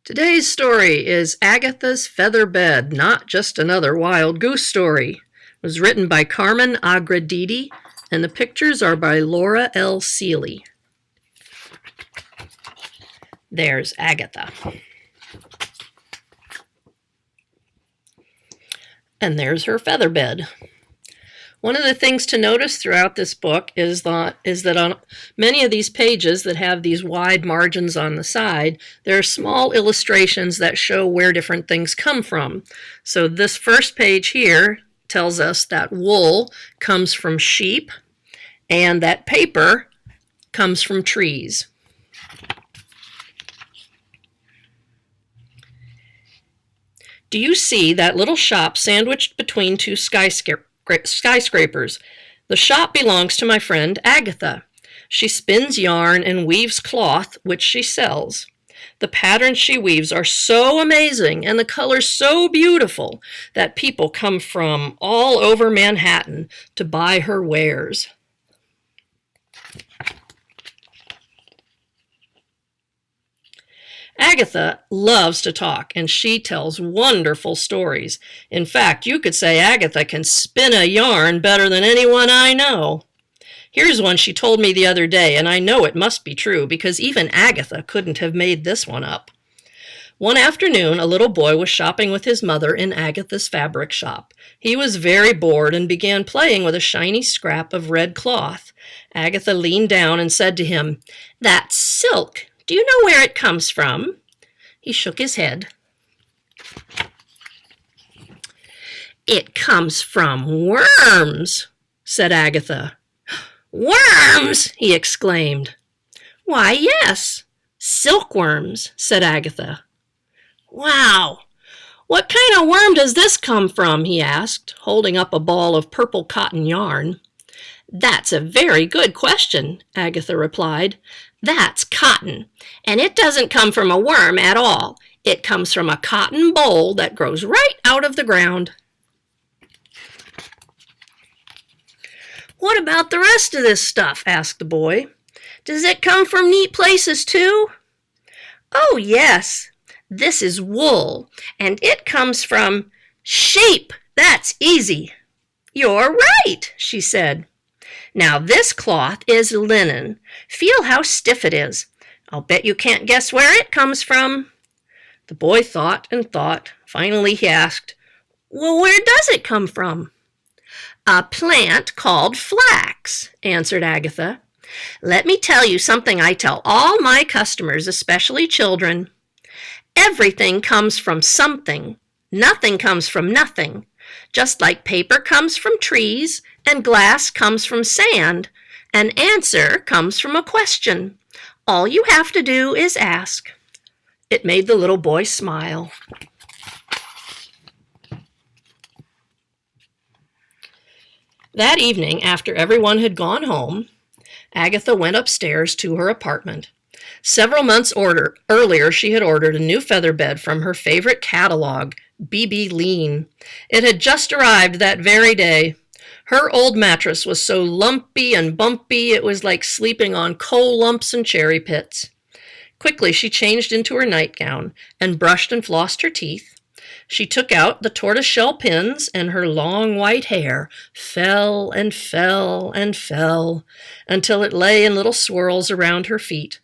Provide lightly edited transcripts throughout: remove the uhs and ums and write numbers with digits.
Today's story is Agatha's Feather Bed, Not Just Another Wild Goose Story. It was written by Carmen, Agra, Deedy, and the pictures are by Laura L. Seeley. There's Agatha. And there's her feather bed. One of the things to notice throughout this book is that on many of these pages that have these wide margins on the side, there are small illustrations that show where different things come from. So this first page here tells us that wool comes from sheep and that paper comes from trees. Do you see that little shop sandwiched between two skyscrapers? The shop belongs to my friend Agatha. She spins yarn and weaves cloth, which she sells. The patterns she weaves are so amazing and the colors so beautiful that people come from all over Manhattan to buy her wares. Agatha loves to talk, and she tells wonderful stories. In fact, you could say Agatha can spin a yarn better than anyone I know. Here's one she told me the other day, and I know it must be true because even Agatha couldn't have made this one up. One afternoon, a little boy was shopping with his mother in Agatha's fabric shop. He was very bored and began playing with a shiny scrap of red cloth. Agatha leaned down and said to him, "That's silk. Do you know where it comes from?" He shook his head. "It comes from worms," said Agatha. "Worms!" he exclaimed. "Why, yes, silkworms," said Agatha. "Wow! What kind of worm does this come from?" he asked, holding up a ball of purple cotton yarn. "That's a very good question," Agatha replied. "That's cotton, and it doesn't come from a worm at all. It comes from a cotton boll that grows right out of the ground." "What about the rest of this stuff?" asked the boy. "Does it come from neat places too?" "Oh, yes. This is wool, and it comes from sheep. That's easy." "You're right," she said. "Now this cloth is linen. Feel how stiff it is. I'll bet you can't guess where it comes from." The boy thought and thought. Finally he asked, "Well, where does it come from?" "A plant called flax," answered Agatha. "Let me tell you something I tell all my customers, especially children. Everything comes from something. Nothing comes from nothing. Just like paper comes from trees and glass comes from sand, an answer comes from a question. All you have to do is ask." It made the little boy smile. That evening, after everyone had gone home, Agatha went upstairs to her apartment. Several months earlier, she had ordered a new feather bed from her favorite catalog, B.B. Lean. It had just arrived that very day. Her old mattress was so lumpy and bumpy it was like sleeping on coal lumps and cherry pits. Quickly she changed into her nightgown and brushed and flossed her teeth. She took out the tortoiseshell pins, and her long white hair fell and fell and fell until it lay in little swirls around her feet.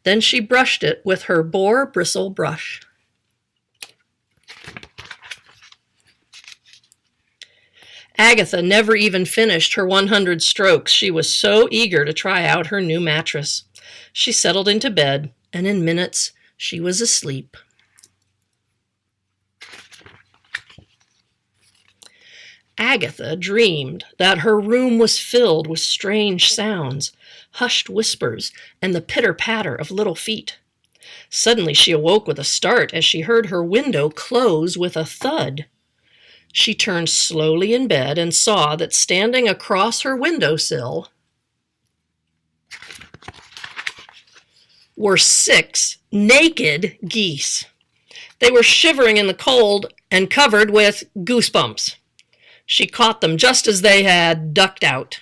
Then she brushed it with her boar bristle brush. Agatha never even finished her 100 strokes. She was so eager to try out her new mattress. She settled into bed, and in minutes she was asleep. Agatha dreamed that her room was filled with strange sounds, hushed whispers, and the pitter-patter of little feet. Suddenly she awoke with a start as she heard her window close with a thud. She turned slowly in bed and saw that standing across her windowsill were 6 naked geese. They were shivering in the cold and covered with goosebumps. She caught them just as they had ducked out.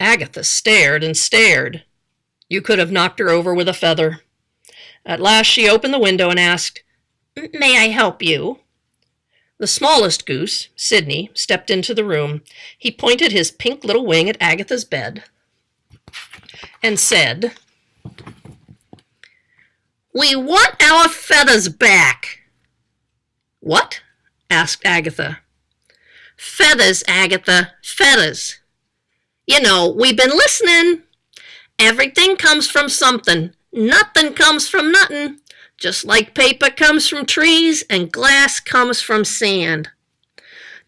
Agatha stared and stared. You could have knocked her over with a feather. At last she opened the window and asked, "May I help you?" The smallest goose, Sydney, stepped into the room. He pointed his pink little wing at Agatha's bed and said, "We want our feathers back." "What?" asked Agatha. "Feathers, Agatha, feathers. You know, we've been listening. Everything comes from something. Nothing comes from nothing. Just like paper comes from trees and glass comes from sand.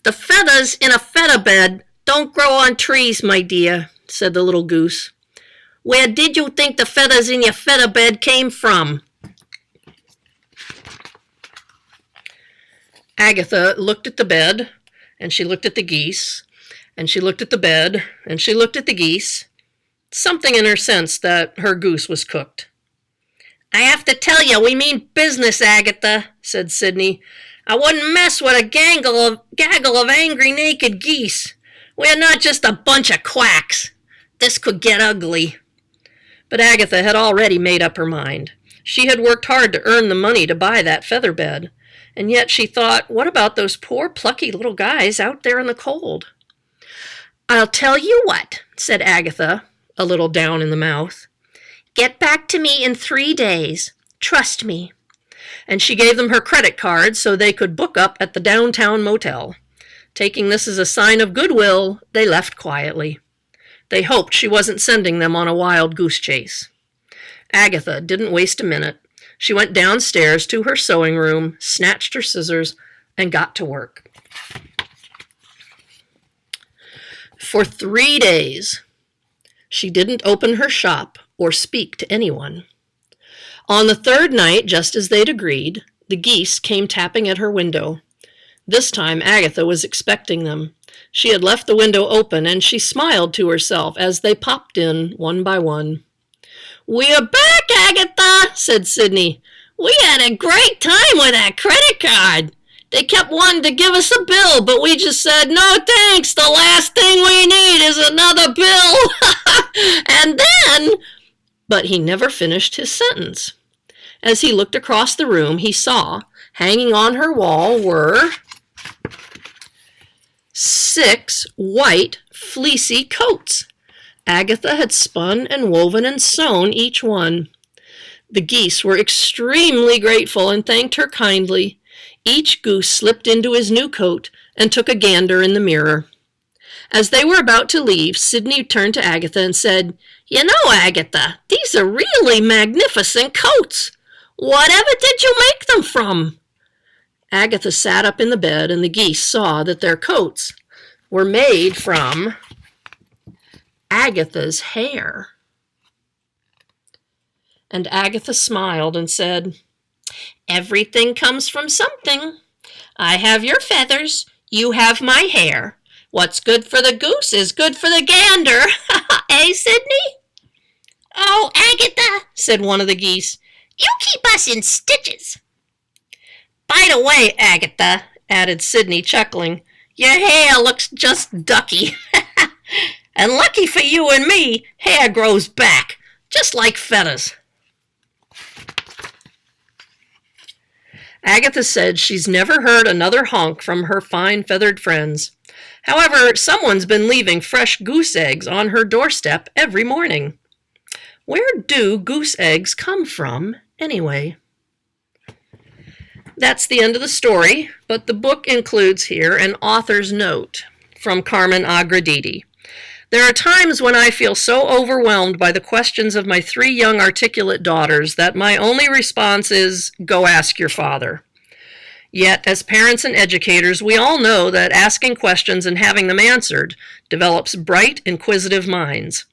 The feathers in a feather bed don't grow on trees, my dear," said the little goose. "Where did you think the feathers in your feather bed came from?" Agatha looked at the bed, and she looked at the geese, and she looked at the bed, and she looked at the geese. Something in her sensed that her goose was cooked. "I have to tell you, we mean business, Agatha," said Sydney. "I wouldn't mess with a gaggle of angry naked geese. We're not just a bunch of quacks. This could get ugly." But Agatha had already made up her mind. She had worked hard to earn the money to buy that feather bed, and yet she thought, what about those poor plucky little guys out there in the cold? "I'll tell you what," said Agatha, a little down in the mouth. "Get back to me in 3 days. Trust me." And she gave them her credit card so they could book up at the downtown motel. Taking this as a sign of goodwill, they left quietly. They hoped she wasn't sending them on a wild goose chase. Agatha didn't waste a minute. She went downstairs to her sewing room, snatched her scissors, and got to work. For 3 days, she didn't open her shop or speak to anyone. On the 3rd night, just as they'd agreed, the geese came tapping at her window. This time Agatha was expecting them. She had left the window open, and she smiled to herself as they popped in one by one. "We're back, Agatha," said Sydney. "We had a great time with that credit card. They kept wanting to give us a bill, but we just said, no thanks, the last thing we need is another bill." And then... But he never finished his sentence. As he looked across the room, he saw, hanging on her wall were 6 white, fleecy coats. Agatha had spun and woven and sewn each one. The geese were extremely grateful and thanked her kindly. Each goose slipped into his new coat and took a gander in the mirror. As they were about to leave, Sydney turned to Agatha and said, "You know, Agatha, these are really magnificent coats. Whatever did you make them from?" Agatha sat up in the bed, and the geese saw that their coats were made from Agatha's hair. And Agatha smiled and said, "Everything comes from something. I have your feathers, you have my hair. What's good for the goose is good for the gander." Eh, Sydney? "Oh, Agatha," said one of the geese, "you keep us in stitches." "By the way, Agatha," added Sydney, chuckling, "your hair looks just ducky. And lucky for you and me, hair grows back, just like feathers." Agatha said she's never heard another honk from her fine feathered friends. However, someone's been leaving fresh goose eggs on her doorstep every morning. Where do goose eggs come from, anyway? That's the end of the story, but the book includes here an author's note from Carmen, Agra, Deedy. "There are times when I feel so overwhelmed by the questions of my 3 young articulate daughters that my only response is, go ask your father. Yet, as parents and educators, we all know that asking questions and having them answered develops bright, inquisitive minds.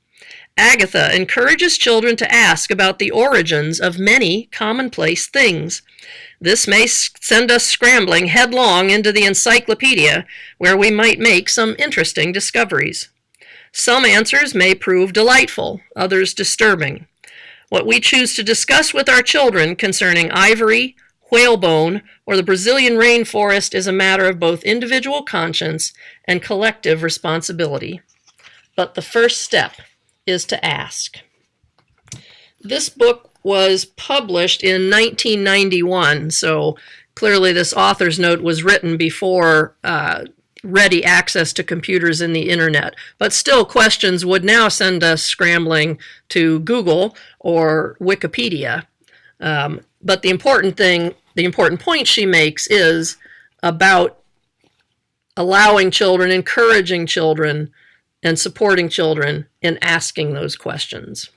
Agatha encourages children to ask about the origins of many commonplace things. This may send us scrambling headlong into the encyclopedia, where we might make some interesting discoveries. Some answers may prove delightful, others disturbing. What we choose to discuss with our children concerning ivory, whalebone, or the Brazilian rainforest is a matter of both individual conscience and collective responsibility. But the first step is to ask." This book was published in 1991, so clearly this author's note was written before ready access to computers and the internet. But still, questions would now send us scrambling to Google or Wikipedia. But the important point she makes is about allowing children, encouraging children, and supporting children in asking those questions.